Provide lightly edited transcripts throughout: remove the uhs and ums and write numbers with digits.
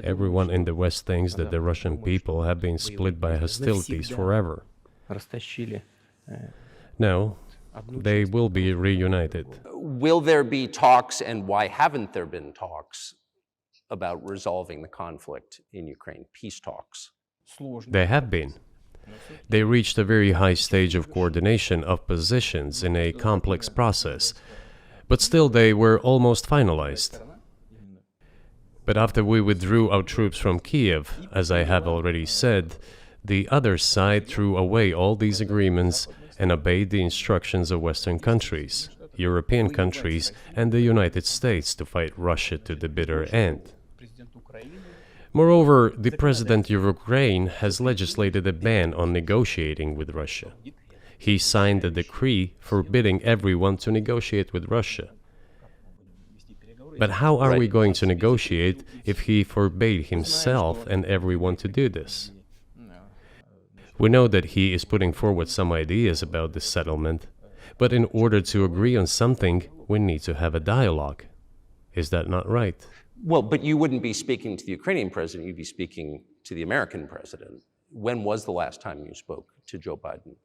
Everyone in the West thinks that the Russian people have been split by hostilities forever. No, they will be reunited. Will there be talks, and why haven't there been talks about resolving the conflict in Ukraine, peace talks? They have been. They reached a very high stage of coordination of positions in a complex process, but still they were almost finalized. But after we withdrew our troops from Kiev, as I have already said, the other side threw away all these agreements and obeyed the instructions of Western countries, European countries, and the United States to fight Russia to the bitter end. Moreover, the president of Ukraine has legislated a ban on negotiating with Russia. He signed a decree forbidding everyone to negotiate with Russia. But how are we going to negotiate if he forbade himself and everyone to do this? We know that he is putting forward some ideas about this settlement, but in order to agree on something, we need to have a dialogue. Is that not right? Well, but you wouldn't be speaking to the Ukrainian president, you'd be speaking to the American president. When was the last time you spoke to Joe Biden?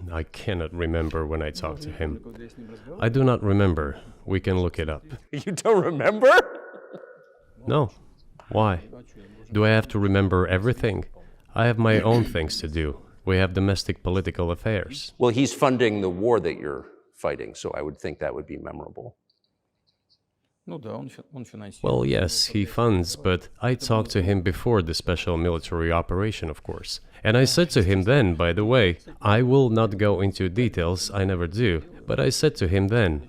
I cannot remember when I talked to him. I do not remember. We can look it up. You don't remember? No. Why? Do I have to remember everything? I have my own things to do. We have domestic political affairs. Well, he's funding the war that you're fighting, so I would think that would be memorable. Well, yes, he funds, but I talked to him before the special military operation, of course. And I said to him then, by the way, I will not go into details, I never do, but I said to him then,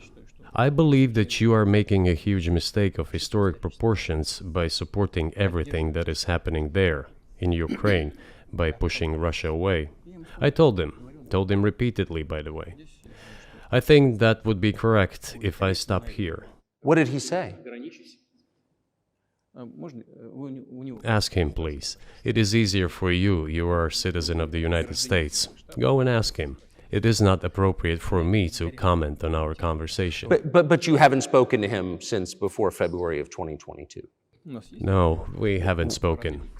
I believe that you are making a huge mistake of historic proportions by supporting everything that is happening there, in Ukraine, by pushing Russia away. I told him repeatedly, by the way. I think that would be correct if I stop here. What did he say? Ask him, please. It is easier for you. You are a citizen of the United States. Go and ask him. It is not appropriate for me to comment on our conversation. But you haven't spoken to him since before February of 2022? No, we haven't spoken.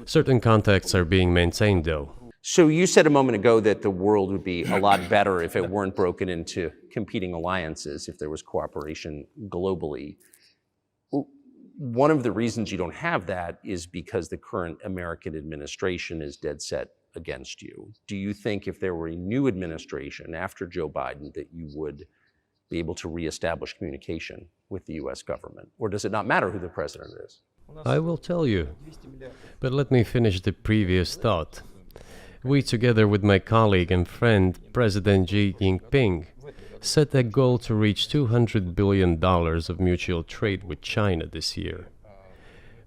Certain contacts are being maintained, though. So you said a moment ago that the world would be a lot better if it weren't broken into competing alliances, if there was cooperation globally. One of the reasons you don't have that is because the current American administration is dead set against you. Do you think if there were a new administration after Joe Biden that you would be able to reestablish communication with the US government? Or does it not matter who the president is? I will tell you, but let me finish the previous thought. We, together with my colleague and friend, President Xi Jinping, set a goal to reach $200 billion of mutual trade with China this year.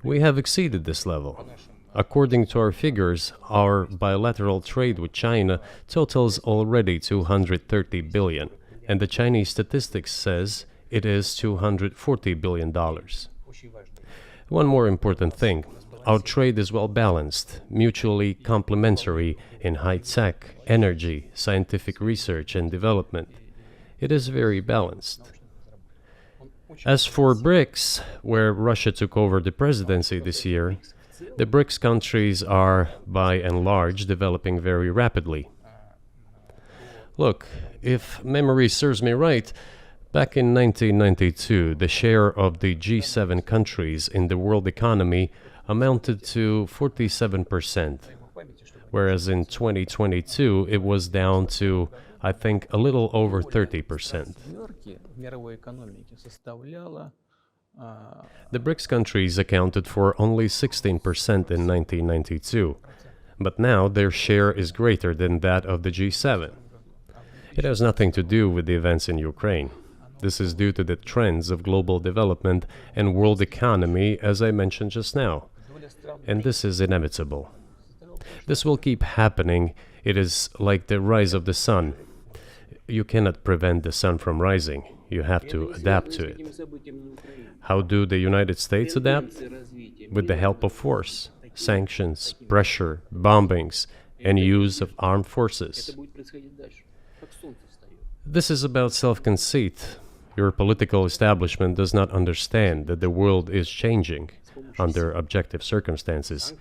We have exceeded this level. According to our figures, our bilateral trade with China totals already $230 billion, and the Chinese statistics says it is $240 billion. One more important thing. Our trade is well balanced, mutually complementary in high-tech, energy, scientific research and development. It is very balanced. As for BRICS, where Russia took over the presidency this year, the BRICS countries are, by and large, developing very rapidly. Look, if memory serves me right, back in 1992, the share of the G7 countries in the world economy amounted to 47%, whereas in 2022 it was down to, I think, a little over 30%. The BRICS countries accounted for only 16% in 1992, but now their share is greater than that of the G7. It has nothing to do with the events in Ukraine. This is due to the trends of global development and world economy, as I mentioned just now. And this is inevitable. This will keep happening. It is like the rise of the sun. You cannot prevent the sun from rising. You have to adapt to it. How do the United States adapt? With the help of force, sanctions, pressure, bombings, and use of armed forces. This is about self-conceit. Your political establishment does not understand that the world is changing. under objective circumstances.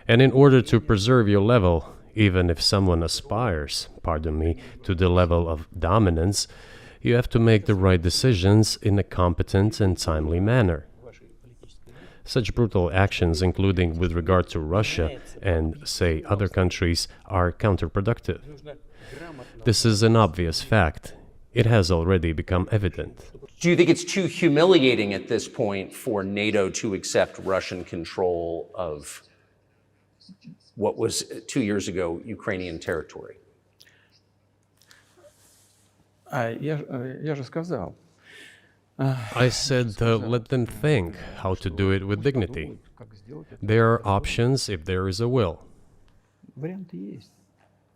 And in order to preserve your level, even if someone aspires, pardon me, to the level of dominance, you have to make the right decisions in a competent and timely manner. Such brutal actions, including with regard to Russia and, say, other countries, are counterproductive. This is an obvious fact. It has already become evident. Do you think it's too humiliating at this point for NATO to accept Russian control of what was 2 years ago Ukrainian territory? Я же сказал. I said let them think how to do it with dignity. There are options if there is a will. Варианты есть.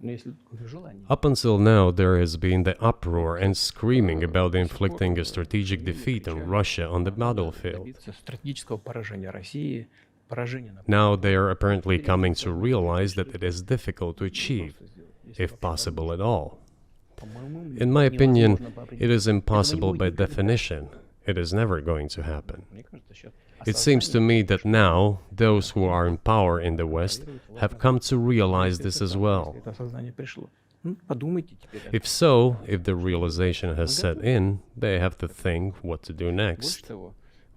Но если желание. Up until now, there has been the uproar and screaming about inflicting a strategic defeat on Russia on the battlefield. Стратегического поражения России, поражения на. Now they are apparently coming to realize that it is difficult to achieve, if possible at all. In my opinion, it is impossible by definition. It is never going to happen. It seems to me that now, those who are in power in the West have come to realize this as well. If so, if the realization has set in, they have to think what to do next.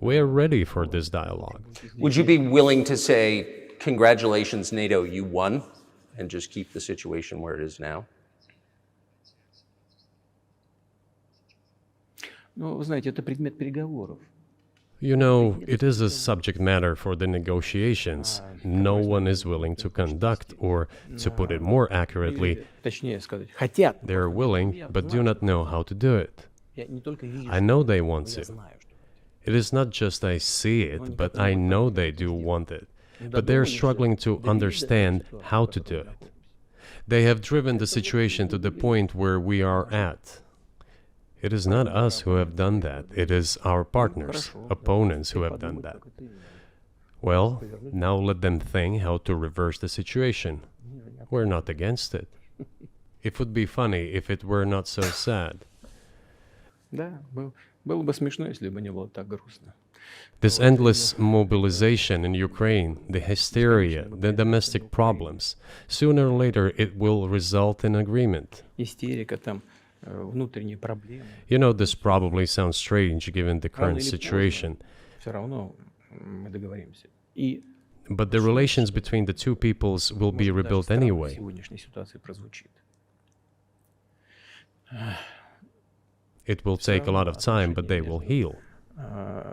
We are ready for this dialogue. Would you be willing to say, congratulations, NATO, you won, and just keep the situation where it is now? Ну, вы знаете, это предмет переговоров. You know, it is a subject matter for the negotiations. No one is willing to conduct, or, to put it more accurately, Точнее сказать, хотят. they are willing but do not know how to do it. Я не только вижу, I know they want я to. знаю, что. It is not just I see it, but I know they do want it. But they are struggling to understand how to do it. They have driven the situation to the point where we are at. It is not us who have done that. It is our partners, opponents who have done that. Well, now let them think how to reverse the situation. We're not against it. It would be funny if it were not so sad. Да, было бы смешно, если бы не было так грустно. This endless mobilization in Ukraine, the hysteria, the domestic problems, sooner or later it will result in agreement. Истерика, там, внутренние проблемы. You know, this probably sounds strange given the current situation, Все равно мы договоримся. И but the relations between the two peoples will be rebuilt anyway. в сегодняшней ситуации прозвучит. It will take a lot of time, but they will heal.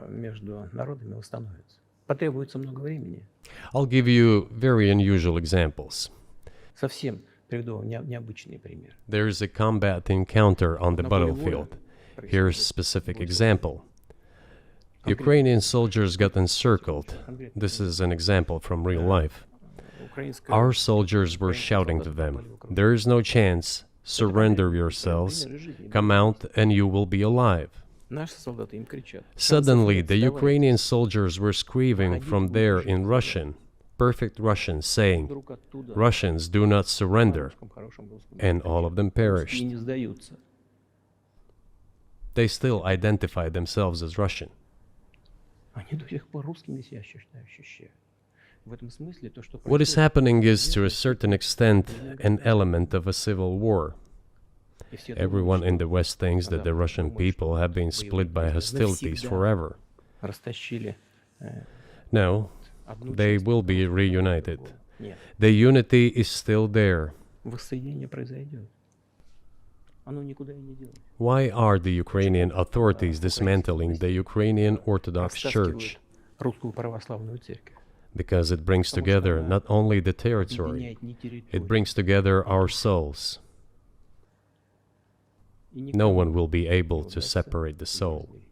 Между народами восстановится. Потребуется много времени. I'll give you very unusual examples. Совсем приведу необычный пример. There is a combat encounter on the battlefield. Here's a specific example. Ukrainian soldiers got encircled. This is an example from real life. Our soldiers were shouting to them, "There is no chance. Surrender yourselves. Come out and you will be alive." Наши солдаты им кричат. Suddenly, the Ukrainian soldiers were screaming from there in Russian, perfect Russian, saying, Вдруг оттуда "Russians, do not surrender." на хорошем русском And all of them и perished. не сдаются. They still identify themselves as Russian. Они до сих пор русскими себя ощущают. В этом смысле то, что What is happening is, to a certain extent, an element of a civil war. Everyone in the West thinks that the Russian people have been split by hostilities forever. растащили No, they will be reunited. Нет, The unity is still there. воссоединение произойдет. Оно никуда и не делось. Why are the Ukrainian authorities dismantling the Ukrainian Orthodox Church? Растаскивают русскую православную церковь. Because it brings together not only the territory, Объединяет не территорию. it brings together our souls. И No никому one will be не able to удастся separate the ее soul. разделить.